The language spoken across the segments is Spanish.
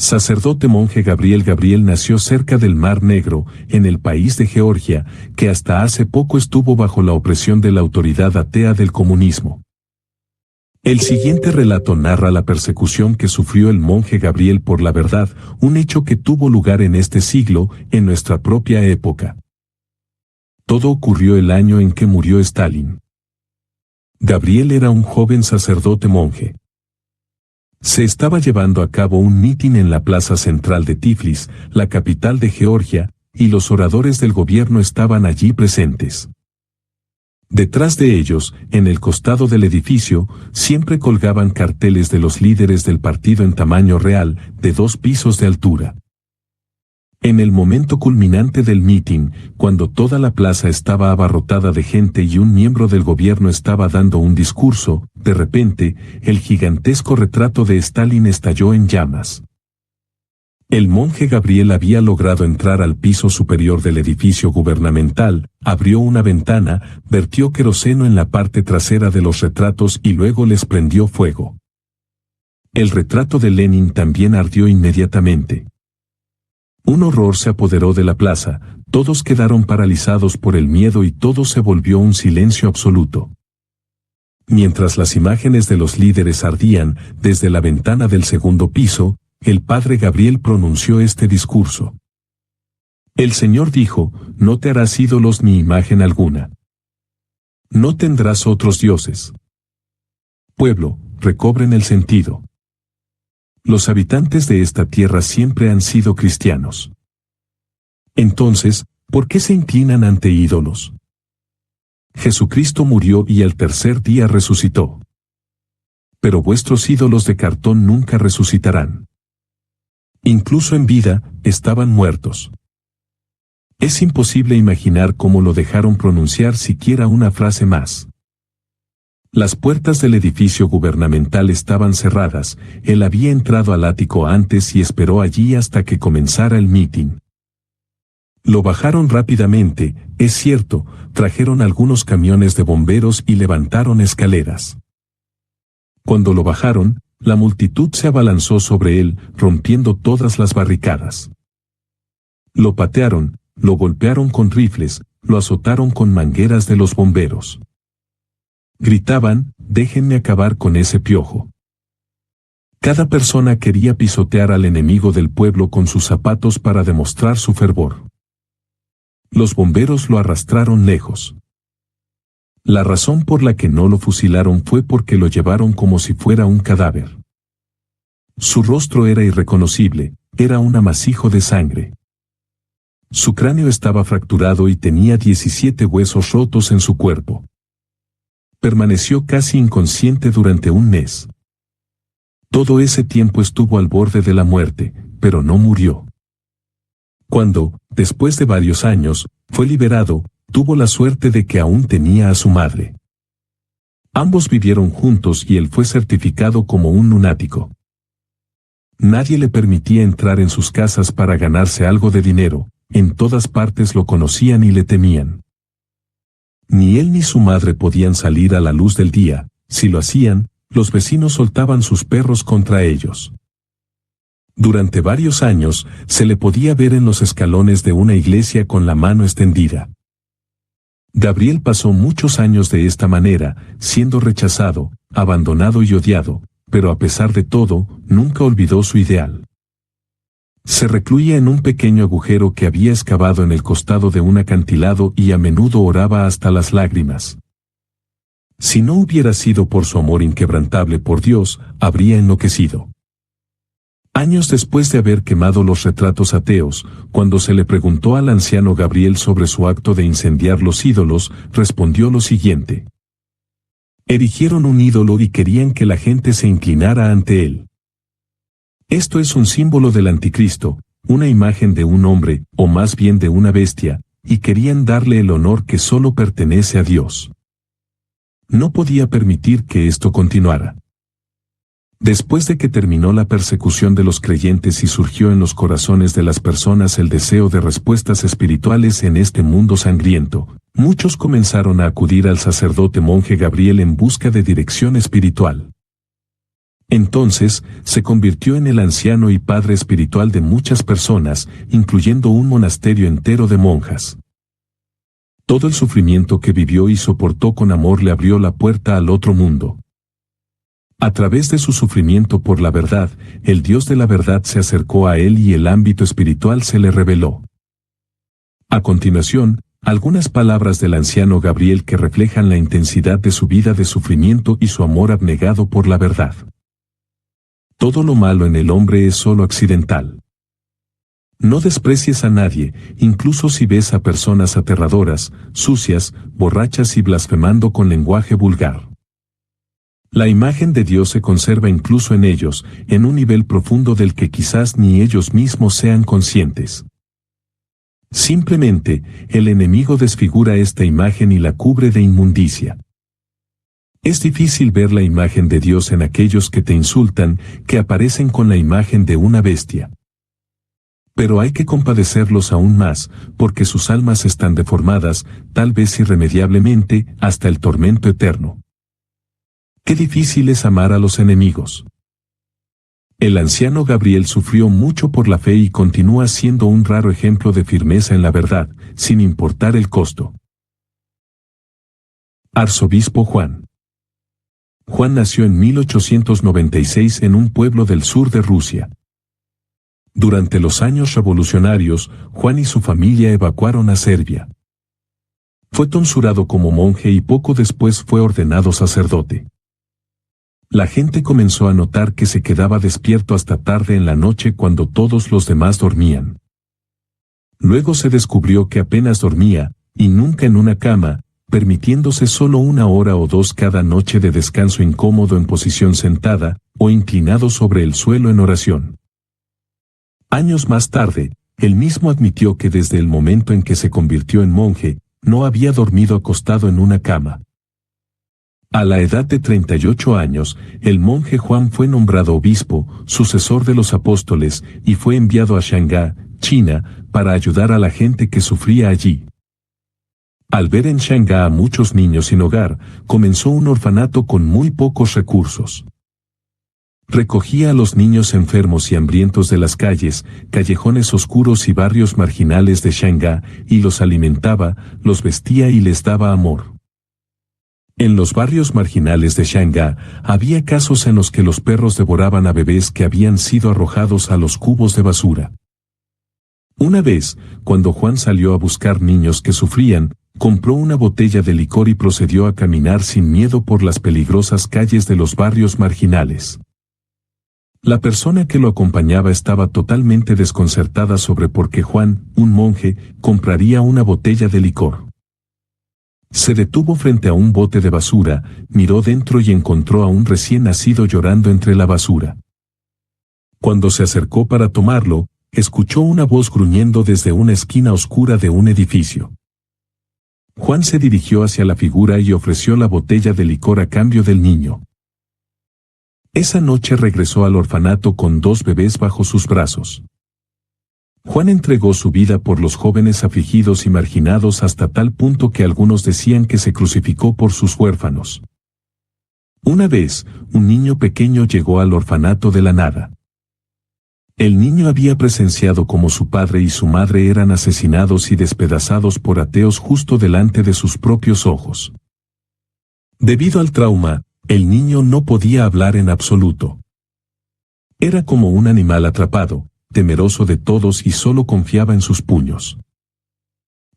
Sacerdote monje Gabriel Gabriel nació cerca del Mar Negro, en el país de Georgia, que hasta hace poco estuvo bajo la opresión de la autoridad atea del comunismo. El siguiente relato narra la persecución que sufrió el monje Gabriel por la verdad, un hecho que tuvo lugar en este siglo, en nuestra propia época. Todo ocurrió el año en que murió Stalin. Gabriel era un joven sacerdote monje. Se estaba llevando a cabo un mitin en la plaza central de Tiflis, la capital de Georgia, y los oradores del gobierno estaban allí presentes. Detrás de ellos, en el costado del edificio, siempre colgaban carteles de los líderes del partido en tamaño real, de 2 pisos de altura. En el momento culminante del mitin, cuando toda la plaza estaba abarrotada de gente y un miembro del gobierno estaba dando un discurso, de repente, el gigantesco retrato de Stalin estalló en llamas. El monje Gabriel había logrado entrar al piso superior del edificio gubernamental, abrió una ventana, vertió queroseno en la parte trasera de los retratos y luego les prendió fuego. El retrato de Lenin también ardió inmediatamente. Un horror se apoderó de la plaza, todos quedaron paralizados por el miedo y todo se volvió un silencio absoluto. Mientras las imágenes de los líderes ardían, desde la ventana del segundo piso, el padre Gabriel pronunció este discurso. El Señor dijo, no te harás ídolos ni imagen alguna. No tendrás otros dioses. Pueblo, recobren el sentido. Los habitantes de esta tierra siempre han sido cristianos. Entonces, ¿por qué se inclinan ante ídolos? Jesucristo murió y al tercer día resucitó. Pero vuestros ídolos de cartón nunca resucitarán. Incluso en vida, estaban muertos. Es imposible imaginar cómo lo dejaron pronunciar siquiera una frase más. Las puertas del edificio gubernamental estaban cerradas, él había entrado al ático antes y esperó allí hasta que comenzara el mitin. Lo bajaron rápidamente, es cierto, trajeron algunos camiones de bomberos y levantaron escaleras. Cuando lo bajaron, la multitud se abalanzó sobre él, rompiendo todas las barricadas. Lo patearon, lo golpearon con rifles, lo azotaron con mangueras de los bomberos. Gritaban, déjenme acabar con ese piojo. Cada persona quería pisotear al enemigo del pueblo con sus zapatos para demostrar su fervor. Los bomberos lo arrastraron lejos. La razón por la que no lo fusilaron fue porque lo llevaron como si fuera un cadáver. Su rostro era irreconocible, era un amasijo de sangre. Su cráneo estaba fracturado y tenía 17 huesos rotos en su cuerpo. Permaneció casi inconsciente durante un mes. Todo ese tiempo estuvo al borde de la muerte, pero no murió. Cuando, después de varios años, fue liberado, tuvo la suerte de que aún tenía a su madre. Ambos vivieron juntos y él fue certificado como un lunático. Nadie le permitía entrar en sus casas para ganarse algo de dinero, en todas partes lo conocían y le temían. Ni él ni su madre podían salir a la luz del día, si lo hacían, los vecinos soltaban sus perros contra ellos. Durante varios años, se le podía ver en los escalones de una iglesia con la mano extendida. Gabriel pasó muchos años de esta manera, siendo rechazado, abandonado y odiado, pero a pesar de todo, nunca olvidó su ideal. Se recluía en un pequeño agujero que había excavado en el costado de un acantilado y a menudo oraba hasta las lágrimas. Si no hubiera sido por su amor inquebrantable por Dios, habría enloquecido. Años después de haber quemado los retratos ateos, cuando se le preguntó al anciano Gabriel sobre su acto de incendiar los ídolos, respondió lo siguiente. Erigieron un ídolo y querían que la gente se inclinara ante él. Esto es un símbolo del anticristo, una imagen de un hombre, o más bien de una bestia, y querían darle el honor que solo pertenece a Dios. No podía permitir que esto continuara. Después de que terminó la persecución de los creyentes y surgió en los corazones de las personas el deseo de respuestas espirituales en este mundo sangriento, muchos comenzaron a acudir al sacerdote monje Gabriel en busca de dirección espiritual. Entonces, se convirtió en el anciano y padre espiritual de muchas personas, incluyendo un monasterio entero de monjas. Todo el sufrimiento que vivió y soportó con amor le abrió la puerta al otro mundo. A través de su sufrimiento por la verdad, el Dios de la verdad se acercó a él y el ámbito espiritual se le reveló. A continuación, algunas palabras del anciano Gabriel que reflejan la intensidad de su vida de sufrimiento y su amor abnegado por la verdad. Todo lo malo en el hombre es solo accidental. No desprecies a nadie, incluso si ves a personas aterradoras, sucias, borrachas y blasfemando con lenguaje vulgar. La imagen de Dios se conserva incluso en ellos, en un nivel profundo del que quizás ni ellos mismos sean conscientes. Simplemente, el enemigo desfigura esta imagen y la cubre de inmundicia. Es difícil ver la imagen de Dios en aquellos que te insultan, que aparecen con la imagen de una bestia. Pero hay que compadecerlos aún más, porque sus almas están deformadas, tal vez irremediablemente, hasta el tormento eterno. Qué difícil es amar a los enemigos. El anciano Gabriel sufrió mucho por la fe y continúa siendo un raro ejemplo de firmeza en la verdad, sin importar el costo. Arzobispo Juan. Juan nació en 1896 en un pueblo del sur de Rusia. Durante los años revolucionarios, Juan y su familia evacuaron a Serbia. Fue tonsurado como monje y poco después fue ordenado sacerdote. La gente comenzó a notar que se quedaba despierto hasta tarde en la noche cuando todos los demás dormían. Luego se descubrió que apenas dormía, y nunca en una cama, permitiéndose solo 1 hora o 2 cada noche de descanso incómodo en posición sentada, o inclinado sobre el suelo en oración. Años más tarde, él mismo admitió que desde el momento en que se convirtió en monje, no había dormido acostado en una cama. A la edad de 38 años, el monje Juan fue nombrado obispo, sucesor de los apóstoles, y fue enviado a Shanghái, China, para ayudar a la gente que sufría allí. Al ver en Shanghái a muchos niños sin hogar, comenzó un orfanato con muy pocos recursos. Recogía a los niños enfermos y hambrientos de las calles, callejones oscuros y barrios marginales de Shanghái, y los alimentaba, los vestía y les daba amor. En los barrios marginales de Shanghái, había casos en los que los perros devoraban a bebés que habían sido arrojados a los cubos de basura. Una vez, cuando Juan salió a buscar niños que sufrían, compró una botella de licor y procedió a caminar sin miedo por las peligrosas calles de los barrios marginales. La persona que lo acompañaba estaba totalmente desconcertada sobre por qué Juan, un monje, compraría una botella de licor. Se detuvo frente a un bote de basura, miró dentro y encontró a un recién nacido llorando entre la basura. Cuando se acercó para tomarlo, escuchó una voz gruñendo desde una esquina oscura de un edificio. Juan se dirigió hacia la figura y ofreció la botella de licor a cambio del niño. Esa noche regresó al orfanato con 2 bebés bajo sus brazos. Juan entregó su vida por los jóvenes afligidos y marginados hasta tal punto que algunos decían que se crucificó por sus huérfanos. Una vez, un niño pequeño llegó al orfanato de la nada. El niño había presenciado cómo su padre y su madre eran asesinados y despedazados por ateos justo delante de sus propios ojos. Debido al trauma, el niño no podía hablar en absoluto. Era como un animal atrapado, temeroso de todos y solo confiaba en sus puños.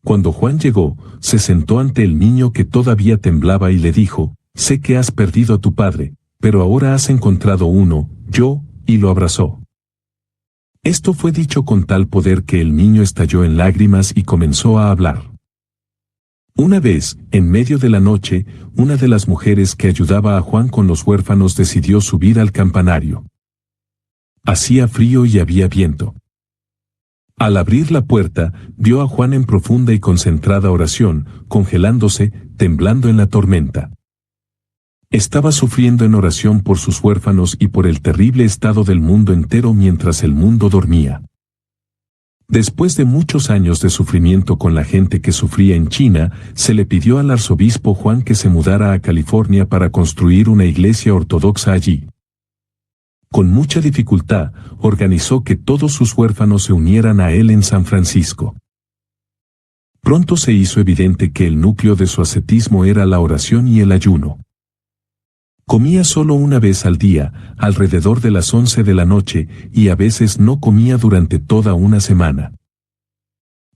Cuando Juan llegó, se sentó ante el niño que todavía temblaba y le dijo: «Sé que has perdido a tu padre, pero ahora has encontrado uno, yo», y lo abrazó. Esto fue dicho con tal poder que el niño estalló en lágrimas y comenzó a hablar. Una vez, en medio de la noche, una de las mujeres que ayudaba a Juan con los huérfanos decidió subir al campanario. Hacía frío y había viento. Al abrir la puerta, vio a Juan en profunda y concentrada oración, congelándose, temblando en la tormenta. Estaba sufriendo en oración por sus huérfanos y por el terrible estado del mundo entero mientras el mundo dormía. Después de muchos años de sufrimiento con la gente que sufría en China, se le pidió al arzobispo Juan que se mudara a California para construir una iglesia ortodoxa allí. Con mucha dificultad, organizó que todos sus huérfanos se unieran a él en San Francisco. Pronto se hizo evidente que el núcleo de su ascetismo era la oración y el ayuno. Comía solo una vez al día, alrededor de las 11 de la noche, y a veces no comía durante toda una semana.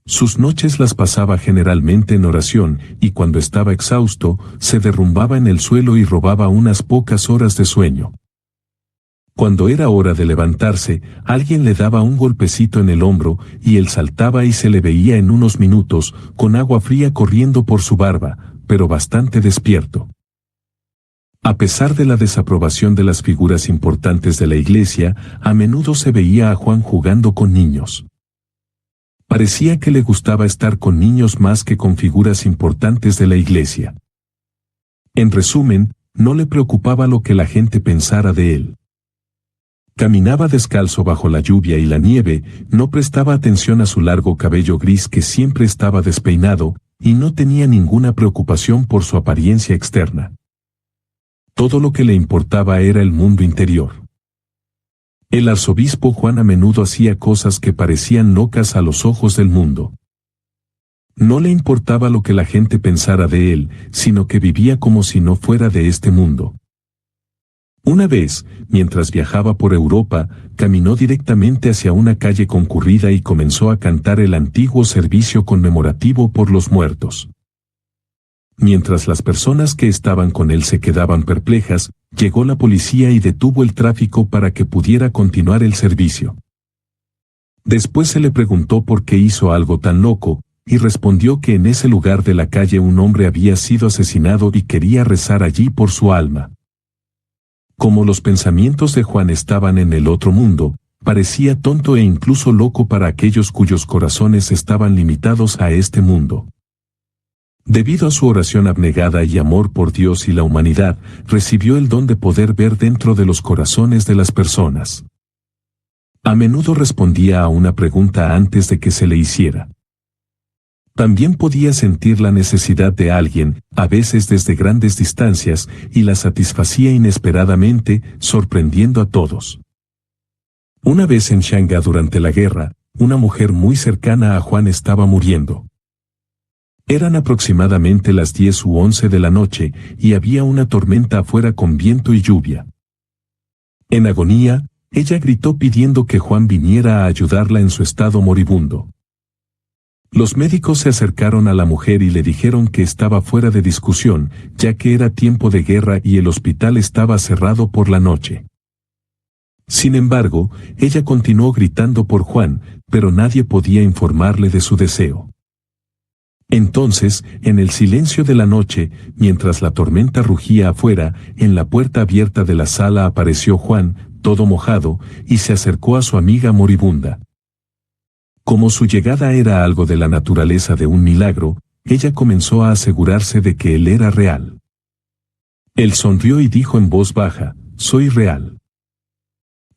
Sus noches las pasaba generalmente en oración, y cuando estaba exhausto, se derrumbaba en el suelo y robaba unas pocas horas de sueño. Cuando era hora de levantarse, alguien le daba un golpecito en el hombro, y él saltaba y se le veía en unos minutos, con agua fría corriendo por su barba, pero bastante despierto. A pesar de la desaprobación de las figuras importantes de la iglesia, a menudo se veía a Juan jugando con niños. Parecía que le gustaba estar con niños más que con figuras importantes de la iglesia. En resumen, no le preocupaba lo que la gente pensara de él. Caminaba descalzo bajo la lluvia y la nieve, no prestaba atención a su largo cabello gris que siempre estaba despeinado, y no tenía ninguna preocupación por su apariencia externa. Todo lo que le importaba era el mundo interior. El arzobispo Juan a menudo hacía cosas que parecían locas a los ojos del mundo. No le importaba lo que la gente pensara de él, sino que vivía como si no fuera de este mundo. Una vez, mientras viajaba por Europa, caminó directamente hacia una calle concurrida y comenzó a cantar el antiguo servicio conmemorativo por los muertos. Mientras las personas que estaban con él se quedaban perplejas, llegó la policía y detuvo el tráfico para que pudiera continuar el servicio. Después se le preguntó por qué hizo algo tan loco, y respondió que en ese lugar de la calle un hombre había sido asesinado y quería rezar allí por su alma. Como los pensamientos de Juan estaban en el otro mundo, parecía tonto e incluso loco para aquellos cuyos corazones estaban limitados a este mundo. Debido a su oración abnegada y amor por Dios y la humanidad, recibió el don de poder ver dentro de los corazones de las personas. A menudo respondía a una pregunta antes de que se le hiciera. También podía sentir la necesidad de alguien, a veces desde grandes distancias, y la satisfacía inesperadamente, sorprendiendo a todos. Una vez en Shanghái durante la guerra, una mujer muy cercana a Juan estaba muriendo. Eran aproximadamente las 10 u 11 de la noche, y había una tormenta afuera con viento y lluvia. En agonía, ella gritó pidiendo que Juan viniera a ayudarla en su estado moribundo. Los médicos se acercaron a la mujer y le dijeron que estaba fuera de discusión, ya que era tiempo de guerra y el hospital estaba cerrado por la noche. Sin embargo, ella continuó gritando por Juan, pero nadie podía informarle de su deseo. Entonces, en el silencio de la noche, mientras la tormenta rugía afuera, en la puerta abierta de la sala apareció Juan, todo mojado, y se acercó a su amiga moribunda. Como su llegada era algo de la naturaleza de un milagro, ella comenzó a asegurarse de que él era real. Él sonrió y dijo en voz baja, «Soy real».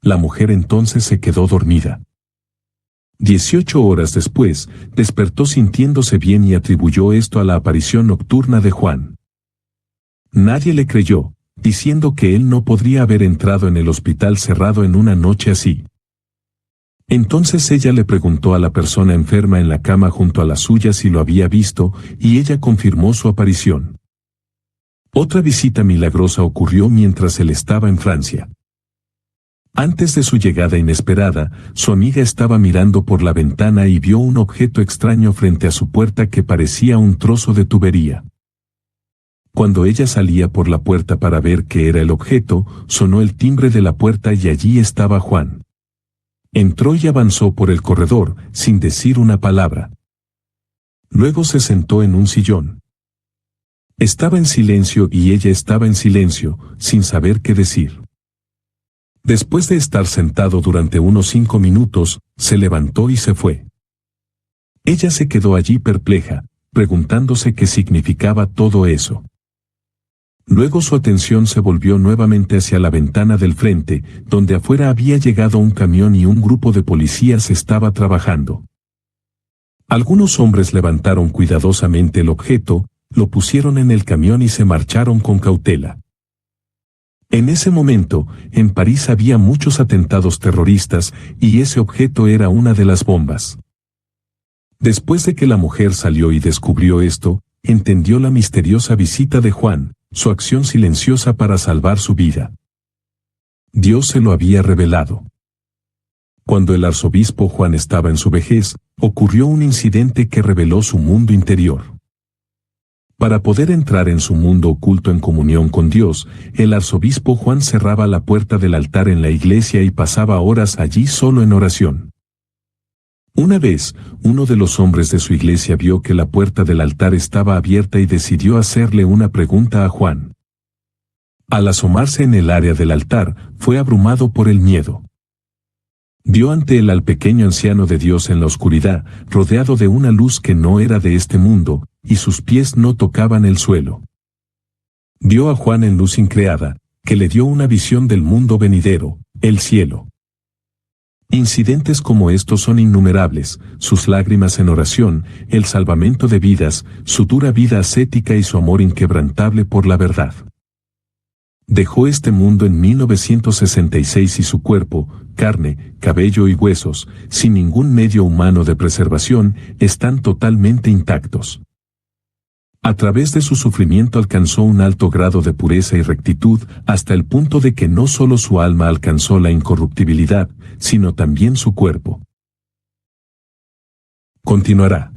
La mujer entonces se quedó dormida. 18 horas después, despertó sintiéndose bien y atribuyó esto a la aparición nocturna de Juan. Nadie le creyó, diciendo que él no podría haber entrado en el hospital cerrado en una noche así. Entonces ella le preguntó a la persona enferma en la cama junto a la suya si lo había visto, y ella confirmó su aparición. Otra visita milagrosa ocurrió mientras él estaba en Francia. Antes de su llegada inesperada, su amiga estaba mirando por la ventana y vio un objeto extraño frente a su puerta que parecía un trozo de tubería. Cuando ella salía por la puerta para ver qué era el objeto, sonó el timbre de la puerta y allí estaba Juan. Entró y avanzó por el corredor, sin decir una palabra. Luego se sentó en un sillón. Estaba en silencio y ella estaba en silencio, sin saber qué decir. Después de estar sentado durante unos 5 minutos, se levantó y se fue. Ella se quedó allí perpleja, preguntándose qué significaba todo eso. Luego su atención se volvió nuevamente hacia la ventana del frente, donde afuera había llegado un camión y un grupo de policías estaba trabajando. Algunos hombres levantaron cuidadosamente el objeto, lo pusieron en el camión y se marcharon con cautela. En ese momento, en París había muchos atentados terroristas y ese objeto era una de las bombas. Después de que la mujer salió y descubrió esto, entendió la misteriosa visita de Juan, su acción silenciosa para salvar su vida. Dios se lo había revelado. Cuando el arzobispo Juan estaba en su vejez, ocurrió un incidente que reveló su mundo interior. Para poder entrar en su mundo oculto en comunión con Dios, el arzobispo Juan cerraba la puerta del altar en la iglesia y pasaba horas allí solo en oración. Una vez, uno de los hombres de su iglesia vio que la puerta del altar estaba abierta y decidió hacerle una pregunta a Juan. Al asomarse en el área del altar, fue abrumado por el miedo. Vio ante él al pequeño anciano de Dios en la oscuridad, rodeado de una luz que no era de este mundo, y sus pies no tocaban el suelo. Vio a Juan en luz increada, que le dio una visión del mundo venidero, el cielo. Incidentes como estos son innumerables, sus lágrimas en oración, el salvamento de vidas, su dura vida ascética y su amor inquebrantable por la verdad. Dejó este mundo en 1966 y su cuerpo, carne, cabello y huesos, sin ningún medio humano de preservación, están totalmente intactos. A través de su sufrimiento alcanzó un alto grado de pureza y rectitud, hasta el punto de que no solo su alma alcanzó la incorruptibilidad, sino también su cuerpo. Continuará.